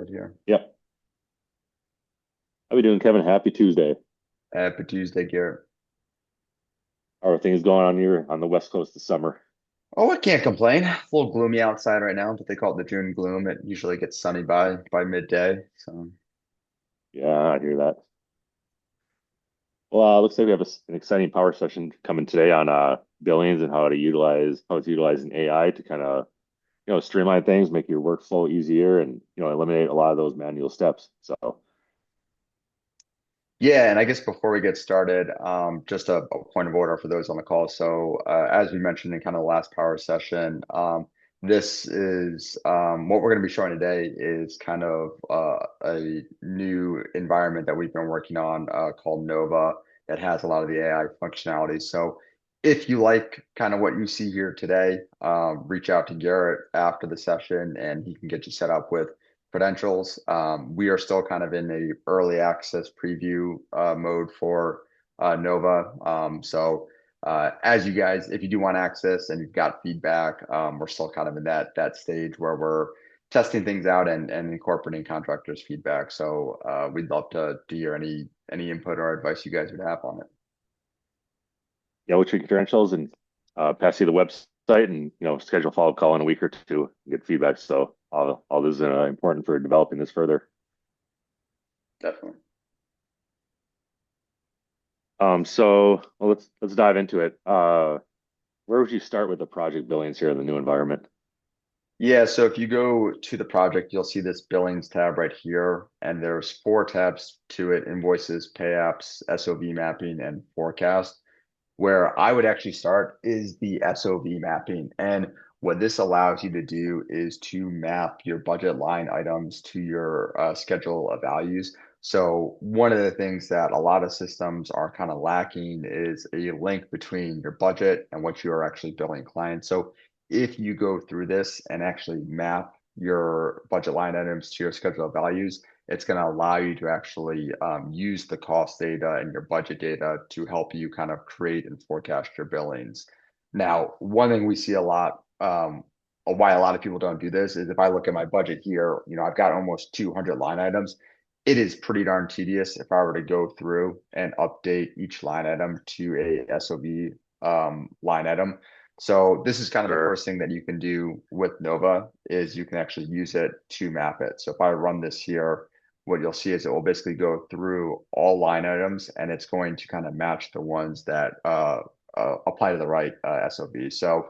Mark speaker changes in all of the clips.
Speaker 1: started here.
Speaker 2: Yep. How we doing, Kevin? Happy Tuesday.
Speaker 1: Happy Tuesday, Garrett.
Speaker 2: How are things going on here on the West Coast this summer?
Speaker 1: Oh, I can't complain. A little gloomy outside right now, but they call it the June gloom. It usually gets sunny by midday. So
Speaker 2: Yeah, I hear that. Well, looks like we have an exciting power session coming today on Billings and how it's utilizing AI to kind of streamline things, make your workflow easier, and eliminate a lot of those manual steps. So
Speaker 1: yeah, and I guess before we get started, just a point of order for those on the call. So as we mentioned in kind of the last power session, this is what we're going to be showing today is kind of a new environment that we've been working on called Nova that has a lot of the AI functionality. So if you like kind of what you see here today, reach out to Garrett after the session and he can get you set up with credentials. We are still kind of in the early access preview mode for Nova. As you guys, if you do want access and you've got feedback, we're still kind of in that stage where we're testing things out and incorporating contractors' feedback. So we'd love to hear any input or advice you guys would have on it.
Speaker 2: yeah, we'll check your credentials and pass you the website and schedule a follow-up call in a week or two and get feedback. So all this is important for developing this further.
Speaker 1: Definitely.
Speaker 2: So let's dive into it. Where would you start with the project billings here in the new environment?
Speaker 1: Yeah, so if you go to the project, you'll see this Billings tab right here, and there's four tabs to it: invoices, pay apps, SOV mapping, and forecast. Where I would actually start is the SOV mapping. And what this allows you to do is to map your budget line items to your schedule of values. So one of the things that a lot of systems are kind of lacking is a link between your budget and what you are actually billing clients. So if you go through this and actually map your budget line items to your schedule of values, it's going to allow you to actually use the cost data and your budget data to help you kind of create and forecast your billings. Now, one thing we see a lot, why a lot of people don't do this is if I look at my budget here, I've got almost 200 line items. It is pretty darn tedious if I were to go through and update each line item to a SOV line item. So this is kind of the
Speaker 2: Sure.
Speaker 1: first thing that you can do with Nova is you can actually use it to map it. So if I run this here, what you'll see is it will basically go through all line items and it's going to kind of match the ones that apply to the right SOV. So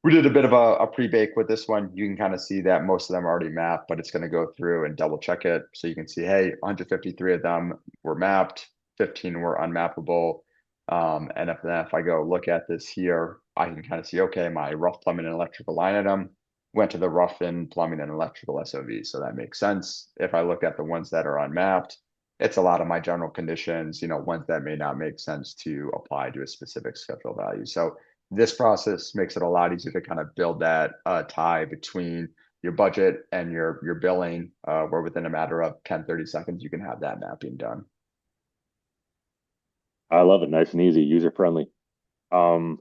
Speaker 1: we did a bit of a pre-bake with this one. You can kind of see that most of them are already mapped, but it's going to go through and double check it. So you can see, hey, 153 of them were mapped, 15 were unmappable. And if I go look at this here, I can kind of see, okay, my rough plumbing and electrical line item went to the rough in plumbing and electrical SOV. So that makes sense. If I look at the ones that are unmapped, it's a lot of my general conditions, ones that may not make sense to apply to a specific schedule value. So this process makes it a lot easier to kind of build that tie between your budget and your billing, where within a matter of 10, 30 seconds, you can have that mapping done.
Speaker 2: I love it. Nice and easy, user friendly. Um,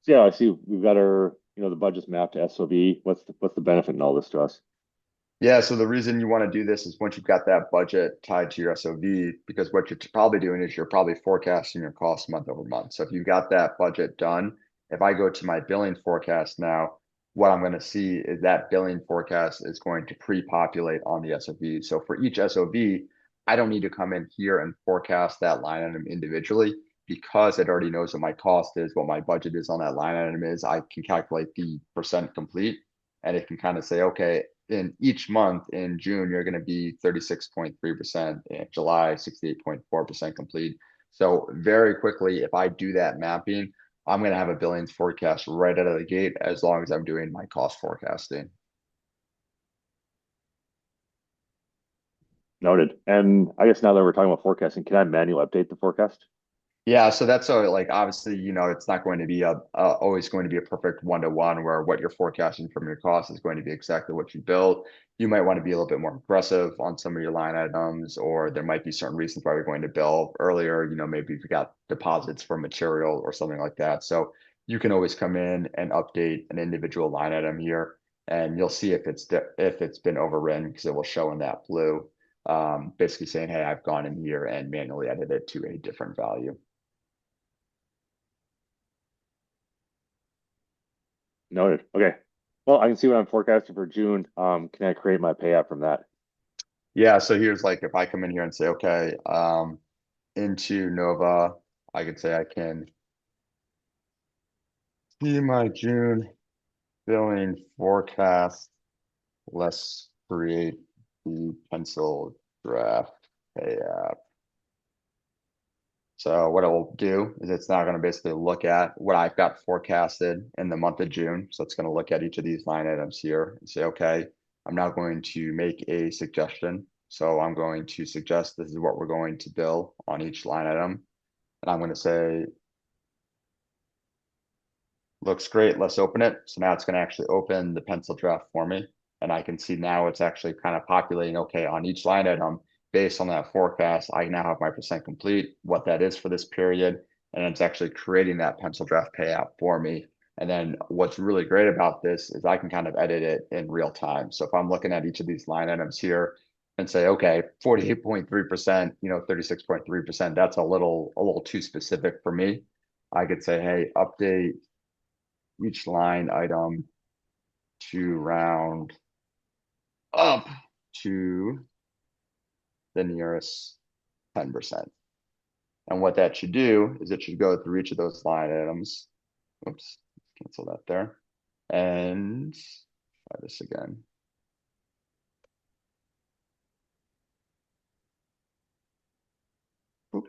Speaker 2: so yeah, I see we've got our, the budget's mapped to SOV. What's the benefit in all this to us?
Speaker 1: Yeah, so the reason you want to do this is once you've got that budget tied to your SOV, because what you're probably doing is you're probably forecasting your costs month over month. So if you've got that budget done, if I go to my billing forecast now, what I'm going to see is that billing forecast is going to pre-populate on the SOV. So for each SOV, I don't need to come in here and forecast that line item individually because it already knows what my cost is, what my budget is on that line item is. I can calculate the percent complete and it can kind of say, okay, in each month in June, you're going to be 36.3%, in July, 68.4% complete. So very quickly, if I do that mapping, I'm going to have a billings forecast right out of the gate as long as I'm doing my cost forecasting.
Speaker 2: Noted. And I guess now that we're talking about forecasting, can I manually update the forecast?
Speaker 1: Yeah, so that's like obviously, it's not going to be always going to be a perfect one-to-one where what you're forecasting from your cost is going to be exactly what you built. You might want to be a little bit more aggressive on some of your line items, or there might be certain reasons why you're going to bill earlier. Maybe if you got deposits for material or something like that. So you can always come in and update an individual line item here. and you'll see if if it's been overridden because it will show in that blue, basically saying, hey, I've gone in here and manually edited it to a different value.
Speaker 2: Noted. Okay. Well, I can see what I'm forecasting for June. Can I create my pay app from that?
Speaker 1: Yeah, so here's like if I come in here and say, okay, into Nova, I could say I can see my June billing forecast. Let's create the pencil draft pay app. So what it will do is it's now going to basically look at what I've got forecasted in the month of June. So it's going to look at each of these line items here and say, okay, I'm now going to make a suggestion. So I'm going to suggest this is what we're going to bill on each line item. And I'm going to say, looks great, let's open it. So now it's going to actually open the pencil draft for me. And I can see now it's actually kind of populating, okay, on each line item, based on that forecast, I now have my percent complete, what that is for this period. And it's actually creating that pencil draft payout for me. And then what's really great about this is I can kind of edit it in real time. So if I'm looking at each of these line items here and say, okay, 48.3%, 36.3%, that's a little too specific for me. I could say, hey, update each line item to round up to the nearest 10%. And what that should do is it should go through each of those line items. Oops, cancel that there. And try this again. Oop.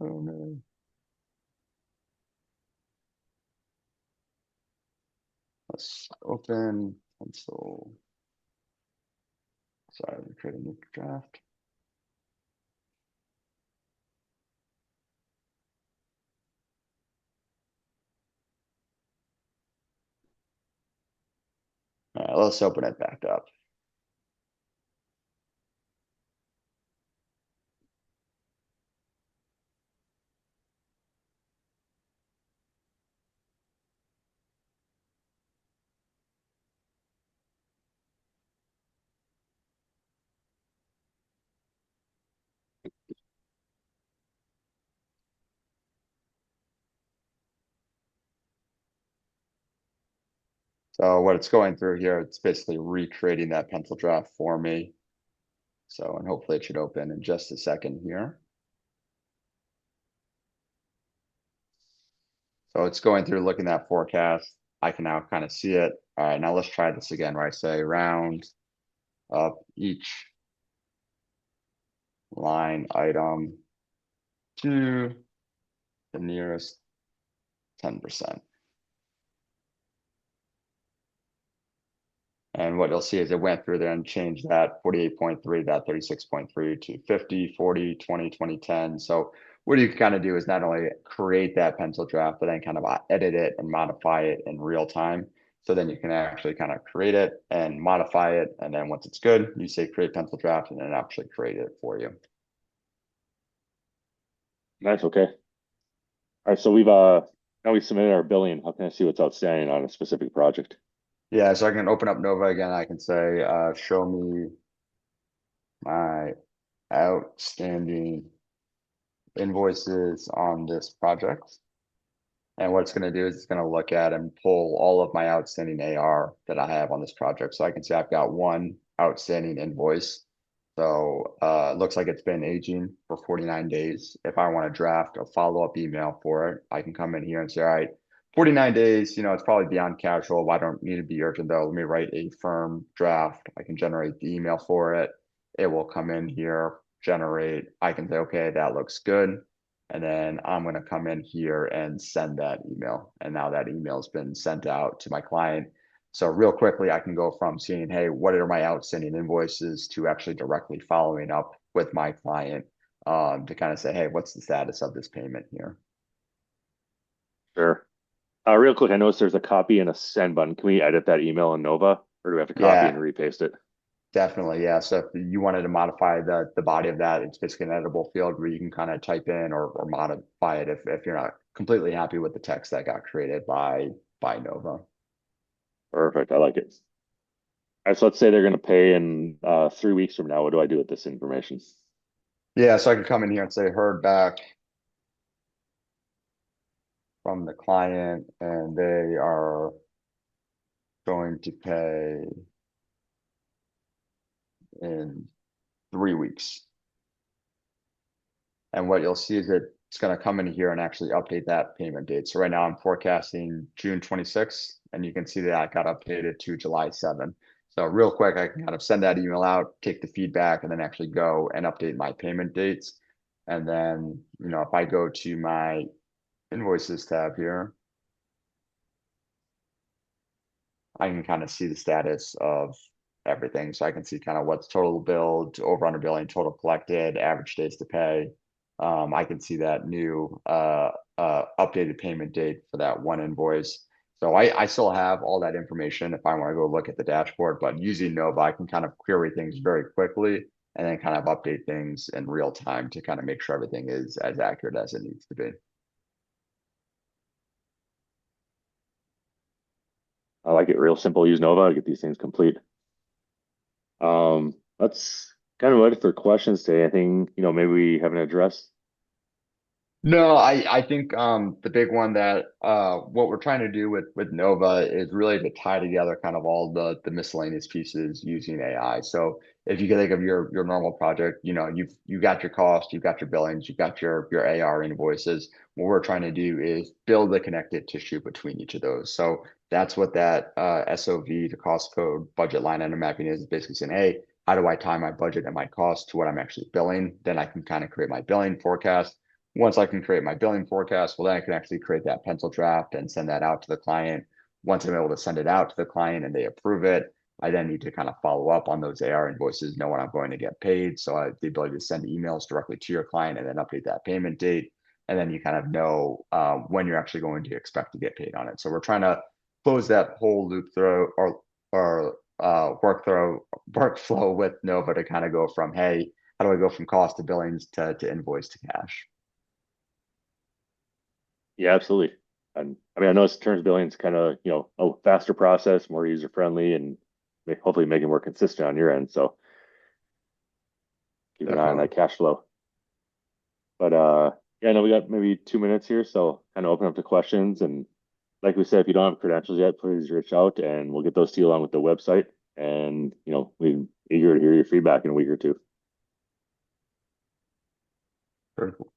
Speaker 1: Oh no. Let's open pencil. Sorry, we create a new draft. All right, let's open it back up. So what it's going through here, it's basically recreating that pencil draft for me. So, and hopefully it should open in just a second here. So it's going through looking at forecast. I can now kind of see it. All right, now let's try this again, where I say round up each line item to the nearest 10%. And what you'll see is it went through there and changed that 48.3, that 36.3 to 50, 40, 20, 20, 10. So what you can kind of do is not only create that pencil draft, but then kind of edit it and modify it in real time. So then you can actually kind of create it and modify it. And then once it's good, you say create pencil draft and then actually create it for you.
Speaker 2: Nice. Okay. All right. So now we submitted our billing. How can I see what's outstanding on a specific project?
Speaker 1: Yeah, so I can open up Nova again. I can say, show me my outstanding invoices on this project. And what it's going to do is it's going to look at and pull all of my outstanding AR that I have on this project. So I can see I've got one outstanding invoice. So it looks like it's been aging for 49 days. If I want to draft a follow-up email for it, I can come in here and say, all right, 49 days, it's probably beyond casual. I don't need to be urgent though. Let me write a firm draft. I can generate the email for it. It will come in here, generate. I can say, okay, that looks good. And then I'm going to come in here and send that email. And now that email has been sent out to my client. So real quickly, I can go from seeing, hey, what are my outstanding invoices to actually directly following up with my client to kind of say, hey, what's the status of this payment here?
Speaker 2: Sure. Real quick, I noticed there's a copy and a send button. Can we edit that email in Nova, or do we have to copy and
Speaker 1: Yeah,
Speaker 2: repaste it?
Speaker 1: Definitely, yeah. So if you wanted to modify the body of that, it's basically an editable field where you can kind of type in or modify it if you're not completely happy with the text that got created by Nova.
Speaker 2: Perfect. I like it. All right, so let's say they're going to pay in 3 weeks from now. What do I do with this information?
Speaker 1: Yeah, so I could come in here and say heard back from the client and they are going to pay in 3 weeks. And what you'll see is that it's going to come in here and actually update that payment date. So right now I'm forecasting June 26th, and you can see that I got updated to July 7th. So real quick, I can kind of send that email out, take the feedback, and then actually go and update my payment dates. And then, if I go to my invoices tab here, I can kind of see the status of everything. So I can see kind of what's total billed, over under billing, total collected, average days to pay. I can see that new updated payment date for that one invoice. So I still have all that information if I want to go look at the dashboard, but using Nova, I can kind of query things very quickly and then kind of update things in real time to kind of make sure everything is as accurate as it needs to be.
Speaker 2: I like it real simple. Use Nova to get these things complete. That's kind of it for questions today. Anything, maybe we haven't addressed.
Speaker 1: No, I think the big one that what we're trying to do with Nova is really to tie together kind of all the miscellaneous pieces using AI. So if you can think of your normal project, you got your cost, you've got your billings, you've got your AR invoices. What we're trying to do is build the connected tissue between each of those. So that's what that SOV to cost code budget line item mapping is basically saying, hey, how do I tie my budget and my cost to what I'm actually billing? Then I can kind of create my billing forecast. Once I can create my billing forecast, well, then I can actually create that pencil draft and send that out to the client. Once I'm able to send it out to the client and they approve it, I then need to kind of follow up on those AR invoices, know when I'm going to get paid. So I have the ability to send emails directly to your client and then update that payment date. And then you kind of know when you're actually going to expect to get paid on it. So we're trying to close that whole loop through or workflow with Nova to kind of go from, hey, how do I go from cost to billings to invoice to cash?
Speaker 2: Yeah, absolutely. And I mean, I know it's terms billing is kind of, a faster process, more user friendly, and hopefully make it more consistent on your end. So keep an eye on
Speaker 1: Definitely.
Speaker 2: that cash flow. But yeah, I know we got maybe 2 minutes here, so kind of open up to questions. And like we said, if you don't have credentials yet, please reach out and we'll get those to you along with the website. And we're eager to hear your feedback in a week or two.
Speaker 1: Very cool.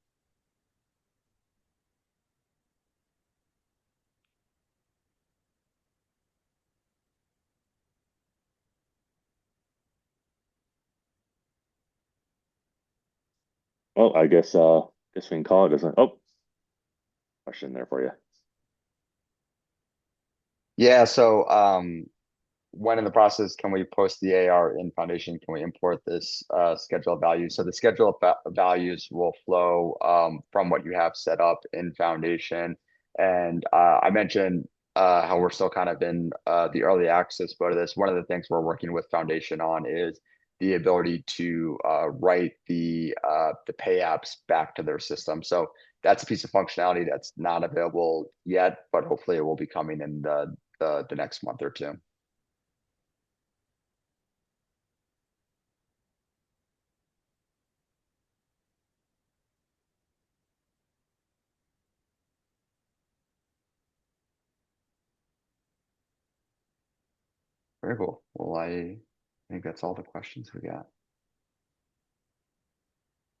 Speaker 2: Well, I guess we can call it, doesn't it? Oh, question there for you.
Speaker 1: Yeah, so when in the process can we post the AR in Foundation? Can we import this schedule of values? So the schedule of values will flow from what you have set up in Foundation. And I mentioned how we're still kind of in the early access mode of this. One of the things we're working with Foundation on is the ability to write the pay apps back to their system. So that's a piece of functionality that's not available yet, but hopefully it will be coming in the next month or two. Very cool. Well, I think that's all the questions we got.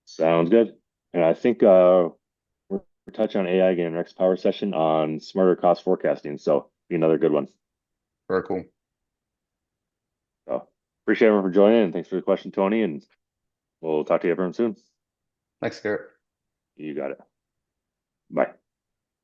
Speaker 2: Sounds good. And I think we're touching on AI again in the next power session on smarter cost forecasting. So be another good one.
Speaker 1: Very cool.
Speaker 2: So appreciate everyone for joining and thanks for the question, Tony. And we'll talk to you everyone soon.
Speaker 1: Thanks, Garrett.
Speaker 2: You got it. Bye.